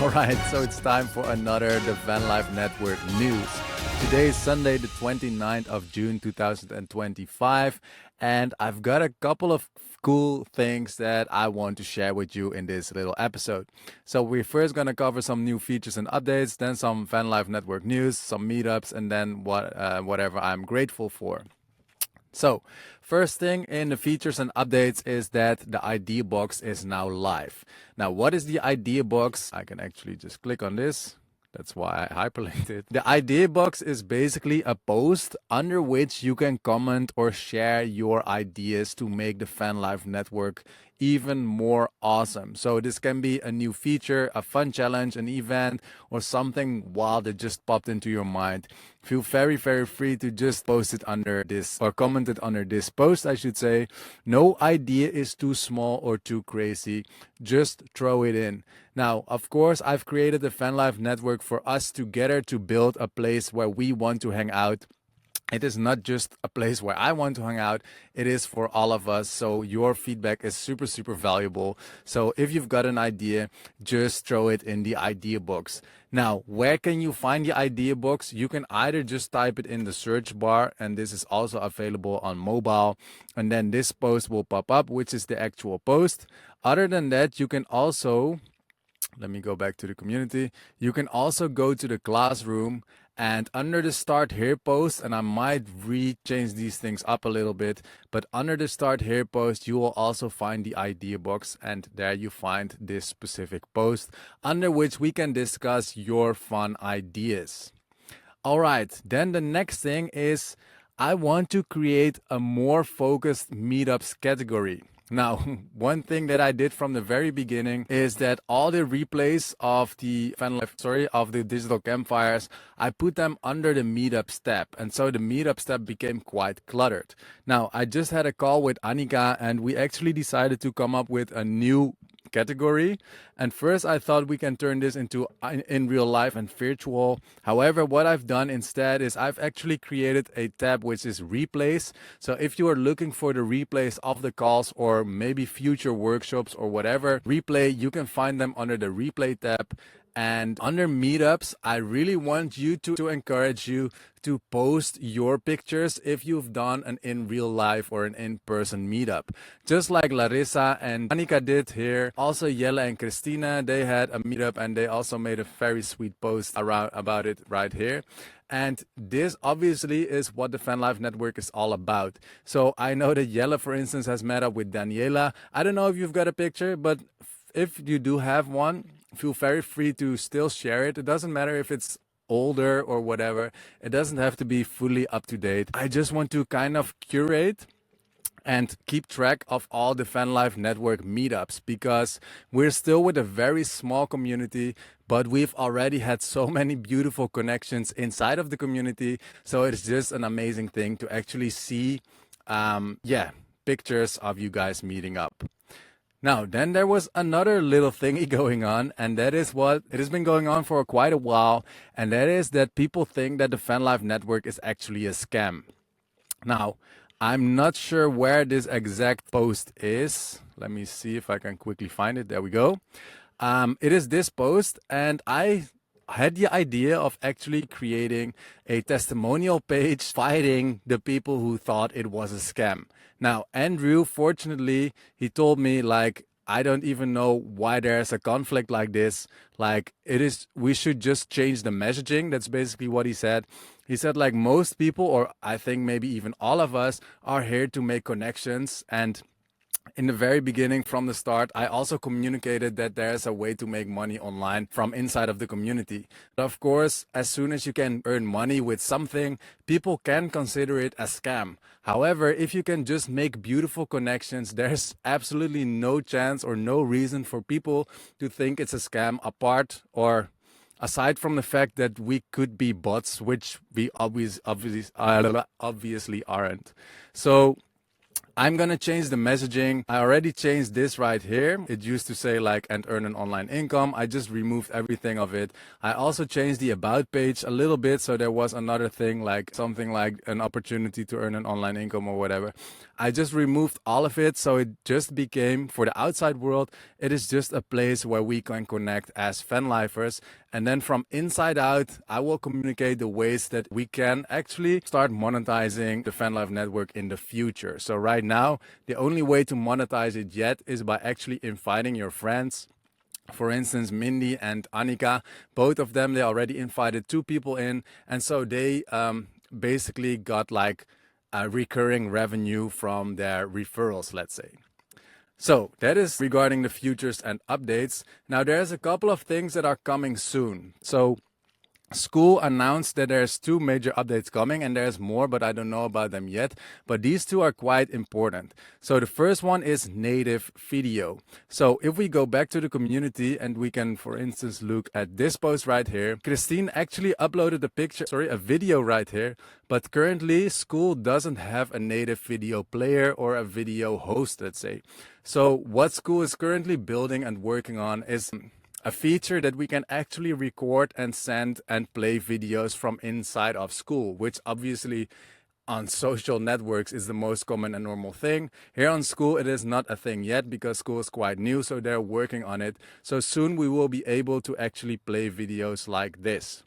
Alright, so it's time for another The Vanlife Network news. Today is Sunday the 29th of June 2025 and I've got a couple of cool things that I want to share with you in this little episode. So we're first going to cover some new features and updates, then some Vanlife Network news, some meetups, and then whatever I'm grateful for. So, first thing in the features and updates is that the idea box is now live. Now, what is the idea box? I can actually just click on this. That's why I hyperlinked it. The idea box is basically a post under which you can comment or share your ideas to make the Vanlife network even more awesome. So this can be a new feature, a fun challenge, an event, or something wild that just popped into your mind. Feel very, very free to just post it under this, or comment it under this post, I should say. No idea is too small or too crazy. Just throw it in. Now, of course, I've created the Vanlife network for us together to build a place where we want to hang out. It is not just a place where I want to hang out, it is for all of us. So your feedback is super, super valuable. So if you've got an idea, just throw it in the idea box. Now, where can you find the idea box? You can either just type it in the search bar, and this is also available on mobile. And then this post will pop up, which is the actual post. Other than that, you can also, let me go back to the community. You can also go to the classroom and under the start here post, and I might change these things up a little bit, but under the start here post, you will also find the idea box, and there you find this specific post under which we can discuss your fun ideas. All right, then the next thing is I want to create a more focused meetups category. Now, one thing that I did from the very beginning is that all the replays of the of the digital campfires, I put them under the meetups tab. And so the meetups tab became quite cluttered. Now, I just had a call with Annika and we actually decided to come up with a new category. And first I thought we can turn this into in real life and virtual. However, what I've done instead is I've actually created a tab which is replays. So if you are looking for the replays of the calls or maybe future workshops or whatever replay, you can find them under the replay tab. And under meetups, I really want you to encourage you to post your pictures if you've done an in real life or an in-person meetup. Just like Larissa and Annika did here. Also Jelle and Christina, they had a meetup and they also made a very sweet post about it right here. And this obviously is what the Vanlife network is all about. So I know that Jelle, for instance, has met up with Daniela. I don't know if you've got a picture, but if you do have one, feel very free to still share it. It doesn't matter if it's older or whatever. It doesn't have to be fully up to date. I just want to kind of curate and keep track of all the Vanlife network meetups because we're still with a very small community, but we've already had so many beautiful connections inside of the community. So it's just an amazing thing to actually see, pictures of you guys meeting up. Now, then there was another little thingy going on, and that is what it has been going on for quite a while, and that is that people think that the Vanlife network is actually a scam. Now, I'm not sure where this exact post is. Let me see if I can quickly find it. There we go. It is this post, and I had the idea of actually creating a testimonial page fighting the people who thought it was a scam. Now, Andrew, fortunately, he told me, like, I don't even know why there's a conflict like this. Like, we should just change the messaging. That's basically what he said. He said, like, most people, or I think maybe even all of us, are here to make connections. And in the very beginning, from the start, I also communicated that there's a way to make money online from inside of the community. But of course, as soon as you can earn money with something, people can consider it a scam. However, if you can just make beautiful connections, there's absolutely no chance or no reason for people to think it's a scam aside from the fact that we could be bots, which we obviously aren't. So I'm gonna change the messaging. I already changed this right here. It used to say like, and earn an online income. I just removed everything of it. I also changed the about page a little bit. So there was another thing like something like an opportunity to earn an online income or whatever. I just removed all of it. So it just became, for the outside world, it is just a place where we can connect as Vanlifers. And then from inside out, I will communicate the ways that we can actually start monetizing the Vanlife network in the future. So right now, the only way to monetize it yet is by actually inviting your friends. For instance, Mindy and Annika, both of them, they already invited 2 people in. And so they basically got like a recurring revenue from their referrals, let's say. So that is regarding the futures and updates. Now there's a couple of things that are coming soon. So School announced that there's 2 major updates coming, and there's more, but I don't know about them yet. But these 2 are quite important. So the first one is native video. So if we go back to the community and we can, for instance, look at this post right here, Christine actually uploaded a video right here. But currently, School doesn't have a native video player or a video host, let's say. So what School is currently building and working on is a feature that we can actually record and send and play videos from inside of School, which obviously on social networks is the most common and normal thing. Here on School, it is not a thing yet because School is quite new, so they're working on it. So soon we will be able to actually play videos like this.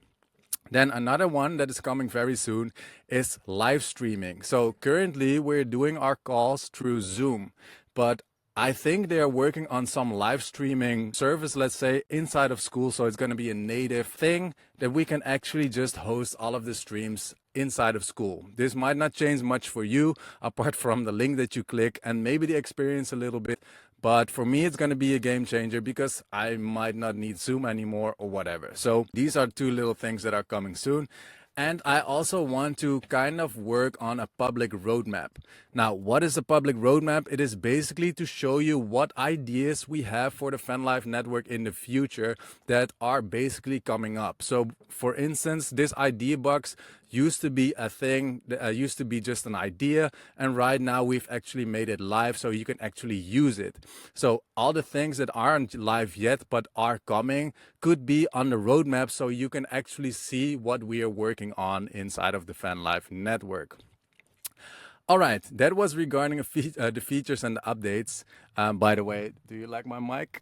Then another one that is coming very soon is live streaming. So currently we're doing our calls through Zoom, but I think they are working on some live streaming service, let's say, inside of School. So it's going to be a native thing that we can actually just host all of the streams inside of School. This might not change much for you, apart from the link that you click and maybe the experience a little bit. But for me, it's going to be a game changer because I might not need Zoom anymore or whatever. So these are 2 little things that are coming soon. And I also want to kind of work on a public roadmap. Now, what is a public roadmap? It is basically to show you what ideas we have for the Vanlife network in the future that are basically coming up. So, for instance, this idea box used to be a thing, used to be just an idea, and right now we've actually made it live so you can actually use it. So all the things that aren't live yet but are coming could be on the roadmap so you can actually see what we are working on inside of the Vanlife network. All right, that was regarding the features and the updates. By the way, do you like my mic?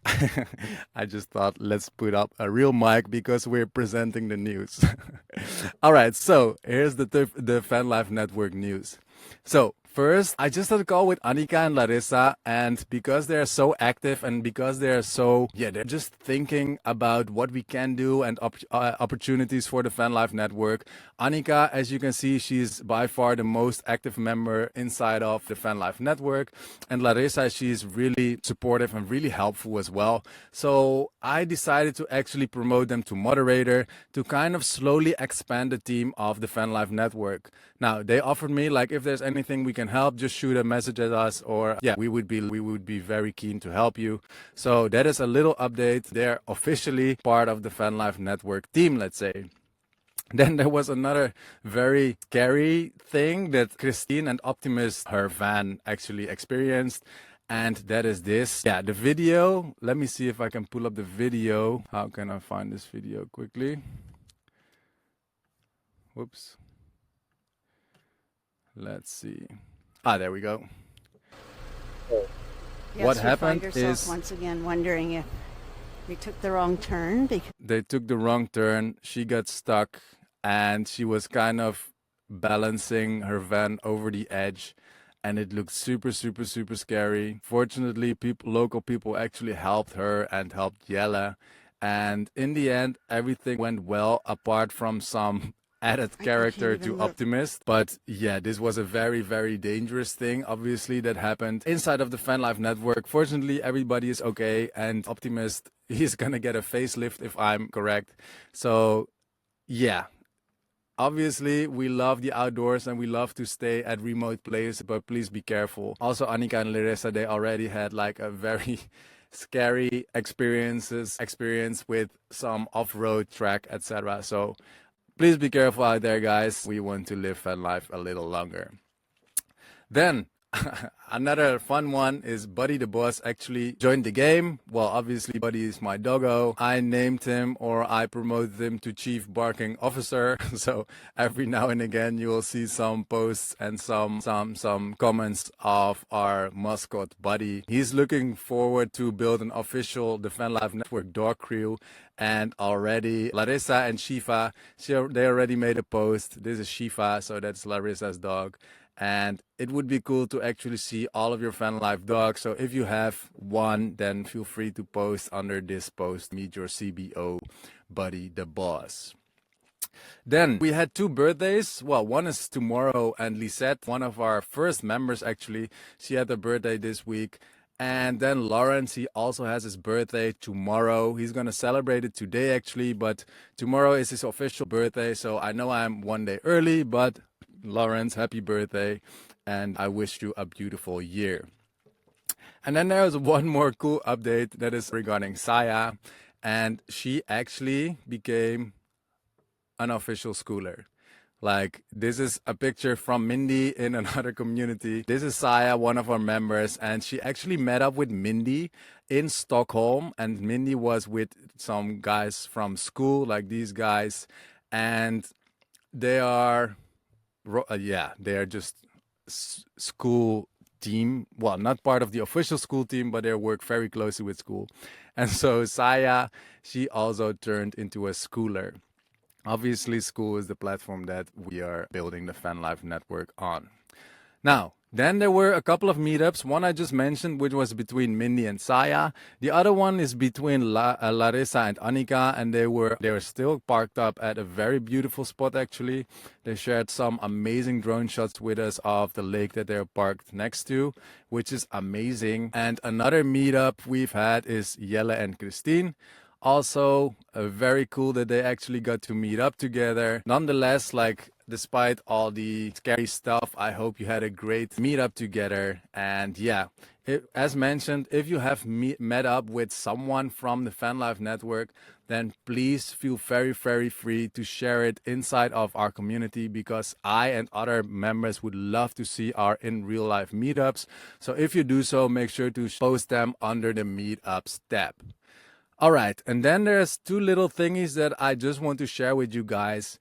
I just thought let's put up a real mic because we're presenting the news. All right, so here's the Vanlife network news. So first, I just had a call with Annika and Larissa, and because they're so active and because they're they're just thinking about what we can do and opportunities for the Vanlife network. Annika, as you can see, she's by far the most active member inside of the Vanlife network. And Larissa, she's really supportive and really helpful as well. So I decided to actually promote them to moderator to kind of slowly expand the team of the Vanlife network. Now, they offered me, like, if there's anything we can help, just shoot a message at us, or yeah, we would be very keen to help you. So that is a little update. They're officially part of the Vanlife network team, let's say. Then there was another very scary thing that Christine and Optimist, her van, actually experienced. And that is this. Yeah, the video. Let me see if I can pull up the video. How can I find this video quickly? Whoops. Let's see. There we go. Yes, What happened is once again wondering if we took the wrong turn. They took the wrong turn. She got stuck and she was kind of balancing her van over the edge. And it looked super, super, super scary. Fortunately, local people actually helped her and helped Jelle. And in the end, everything went well, apart from some added character to Optimist. But yeah, this was a very, very dangerous thing, obviously, that happened inside of the Vanlife network. Fortunately, everybody is okay. And Optimist, he's gonna get a facelift if I'm correct. So yeah. Obviously, we love the outdoors and we love to stay at remote places, but please be careful. Also, Annika and Larissa, they already had like a very scary experience with some off-road track, etc. So please be careful out there, guys. We want to live Vanlife a little longer. Then Another fun one is Buddy the Boss actually joined the game. Well, obviously Buddy is my doggo. I named him, or I promoted him to Chief Barking Officer. So every now and again you will see some posts and some comments of our mascot Buddy. He's looking forward to build an official the Vanlife Network dog crew. And already Larissa and Shifa, they already made a post. This is Shifa, so that's Larissa's dog. And it would be cool to actually see all of your Vanlife dogs. So if you have one, then feel free to post under this post, meet your CBO Buddy the Boss. Then we had two birthdays. Well, one is tomorrow, and Lisette, one of our first members actually, she had a birthday this week. And then Lawrence, he also has his birthday tomorrow. He's going to celebrate it today actually, but tomorrow is his official birthday. So I know I'm one day early, but Lawrence, happy birthday, and I wish you a beautiful year. And then there's one more cool update that is regarding Saya, and she actually became an official schooler. Like, this is a picture from Mindy in another community. This is Saya, one of our members, and she actually met up with Mindy in Stockholm, and Mindy was with some guys from school, like these guys, and they are they are just school team. Well, not part of the official school team, but they work very closely with school. And so Saya, she also turned into a schooler. Obviously, school is the platform that we are building the Vanlife network on. Now, then there were a couple of meetups. One I just mentioned, which was between Mindy and Saya. The other one is between Larissa and Annika, and they were still parked up at a very beautiful spot actually. They shared some amazing drone shots with us of the lake that they're parked next to, which is amazing. And another meetup we've had is Jelle and Christine. Also, very cool that they actually got to meet up together. Nonetheless, like, despite all the scary stuff, I hope you had a great meetup together. And yeah, as mentioned, if you have met up with someone from the Vanlife network, then please feel very, very free to share it inside of our community, because I and other members would love to see our in real life meetups. So if you do so, make sure to post them under the meetups tab. All right, and then there's two little thingies that I just want to share with you guys.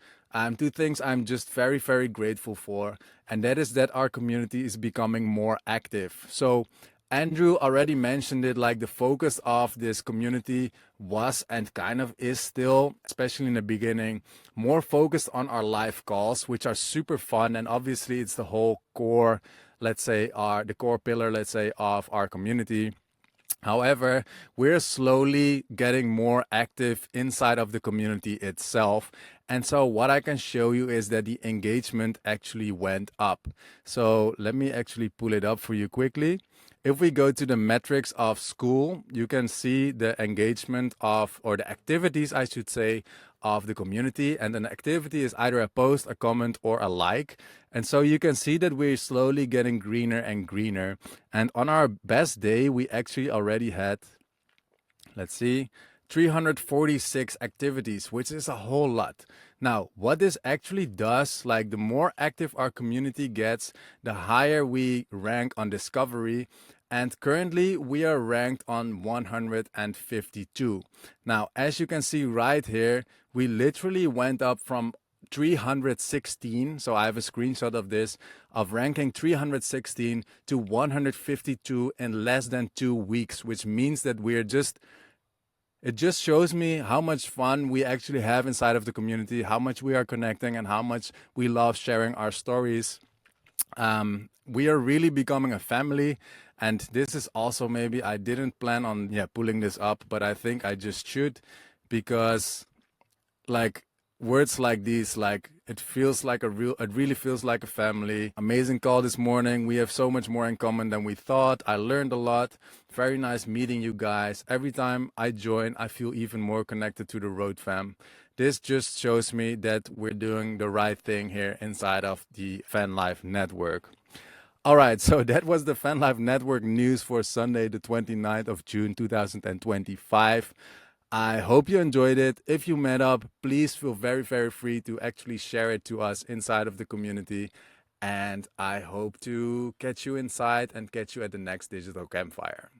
Two things I'm just very, very grateful for, and that is that our community is becoming more active. So Andrew already mentioned it, like the focus of this community was and kind of is still, especially in the beginning, more focused on our live calls, which are super fun. And obviously it's the whole core, let's say, the core pillar, let's say, of our community. However, we're slowly getting more active inside of the community itself. And so what I can show you is that the engagement actually went up. So let me actually pull it up for you quickly. If we go to the metrics of school, you can see the engagement of, or the activities, I should say, of the community. And an activity is either a post, a comment, or a like. And so you can see that we're slowly getting greener and greener. And on our best day, we actually already had, let's see, 346 activities, which is a whole lot. Now, what this actually does, like the more active our community gets, the higher we rank on discovery. And currently we are ranked on 152. Now, as you can see right here, we literally went up from 316, so I have a screenshot of this, of ranking 316 to 152 in less than 2 weeks, which means that it just shows me how much fun we actually have inside of the community, how much we are connecting, and how much we love sharing our stories. We are really becoming a family. And this is also, maybe I didn't plan on pulling this up, but I think I just should, because like words like these, like it really feels like a family. Amazing call this morning. We have so much more in common than we thought. I learned a lot. Very nice meeting you guys. Every time I join, I feel even more connected to the Road Fam. This just shows me that we're doing the right thing here inside of the Vanlife network. All right, so that was the Vanlife network news for Sunday, the 29th of June, 2025. I hope you enjoyed it. If you met up, please feel very, very free to actually share it to us inside of the community. And I hope to catch you inside and catch you at the next digital campfire.